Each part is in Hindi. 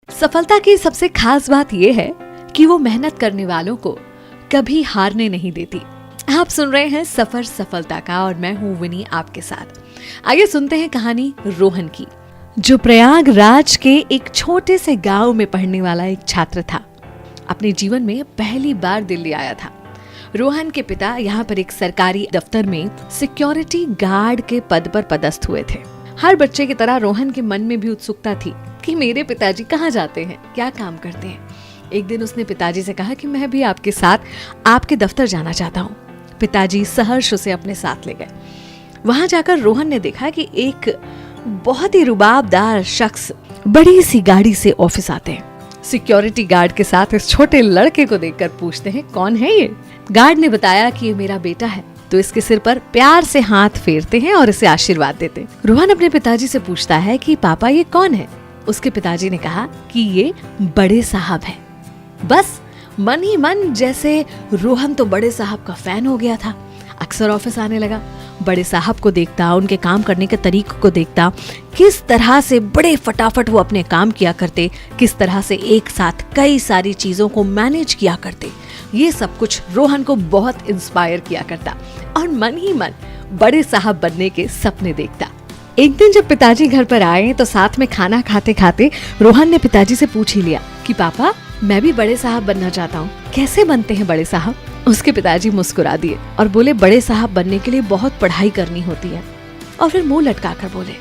सफलता की सबसे खास बात यह है कि वो मेहनत करने वालों को कभी हारने नहीं देती। आप सुन रहे हैं सफर सफलता का और मैं हूं विनी आपके साथ। आइए सुनते हैं कहानी रोहन की, जो प्रयागराज के एक छोटे से गांव में पढ़ने वाला एक छात्र था। अपने जीवन में पहली बार दिल्ली आया था। रोहन के पिता यहाँ पर एक सरकारी दफ्तर में सिक्योरिटी गार्ड के पद पर पदस्थ हुए थे। हर बच्चे की तरह रोहन के मन में भी उत्सुकता थी कि मेरे पिताजी कहाँ जाते हैं, क्या काम करते हैं। एक दिन उसने पिताजी से कहा कि मैं भी आपके साथ आपके दफ्तर जाना चाहता हूँ। पिताजी सहर्ष उसे अपने साथ ले गए। वहां जाकर रोहन ने देखा कि एक बहुत ही रुबाबदार शख्स बड़ी सी गाड़ी से ऑफिस आते हैं। सिक्योरिटी गार्ड के साथ इस छोटे लड़के को देखकर पूछते हैं, कौन है ये? गार्ड ने बताया कि ये मेरा बेटा है, तो इसके सिर पर प्यार से हाथ फेरते हैं और इसे आशीर्वाद देते हैं। रोहन अपने पिताजी से पूछता है कि पापा ये कौन है? उसके पिताजी ने कहा कि ये बड़े साहब हैं। बस मन ही मन जैसे रोहन तो बड़े साहब का फैन हो गया था। अक्सर ऑफिस आने लगा, बड़े साहब को देखता, उनके काम करने के तरीके को देखता, किस तरह से बड़े फटाफट वो अपने काम किया करते, किस तरह से एक साथ कई सारी चीजों को मैनेज किया करते। ये सब कुछ रोहन को बहुत इंस्पायर किया करता और मन ही मन बड़े साहब बनने के सपने देखता। एक दिन जब पिताजी घर पर आए तो साथ में खाना खाते खाते रोहन ने पिताजी से पूछ ही लिया कि पापा मैं भी बड़े साहब बनना चाहता हूँ, कैसे बनते हैं बड़े साहब? उसके पिताजी मुस्कुरा दिए और बोले, बड़े साहब बनने के लिए बहुत पढ़ाई करनी होती है। और फिर मुंह लटकाकर बोले,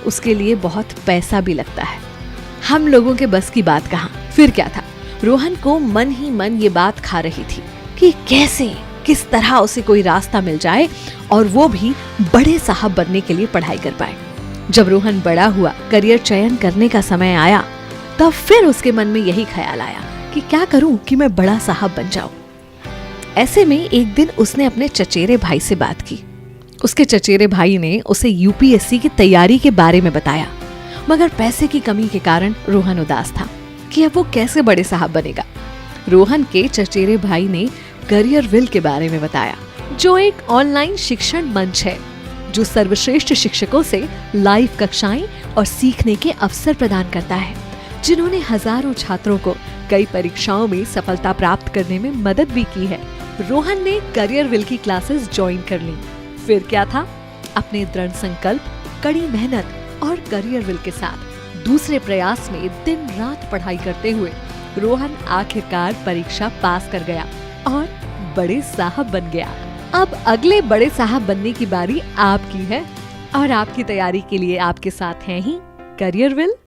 उसके लिए बहुत पैसा भी लगता है। हम लोगों के बस की बात कहाँ। फिर क्या था, रोहन को मन ही मन ये बात खा रही थी कि कैसे किस तरह उसे कोई रास्ता मिल जाए और वो भी बड़े साहब बनने के लिए पढ़ाई कर पाए। जब रोहन बड़ा हुआ, करियर चयन करने का समय आया, तब फिर उसके मन में यही ख्याल आया कि क्या करूं कि मैं बड़ा साहब बन जाऊं। ऐसे में एक दिन उसने अपने चचेरे भाई से बात की। उसके चचेरे भाई ने उसे यूपीएससी की तैयारी के बारे में बताया, मगर पैसे की कमी के कारण रोहन उदास था कि अब वो कैसे बड़े साहब बनेगा। रोहन के चचेरे भाई ने करियरविल के बारे में बताया, जो एक ऑनलाइन शिक्षण मंच है जो सर्वश्रेष्ठ शिक्षकों से लाइव कक्षाएं और सीखने के अवसर प्रदान करता है, जिन्होंने हजारों छात्रों को कई परीक्षाओं में सफलता प्राप्त करने में मदद भी की है। रोहन ने करियरविल की क्लासेस ज्वाइन कर ली। फिर क्या था, अपने दृढ़ संकल्प, कड़ी मेहनत और करियरविल के साथ दूसरे प्रयास में दिन रात पढ़ाई करते हुए रोहन आखिरकार परीक्षा पास कर गया और बड़े साहब बन गया। अब अगले बड़े साहब बनने की बारी आपकी है और आपकी तैयारी के लिए आपके साथ हैं ही करियरविल।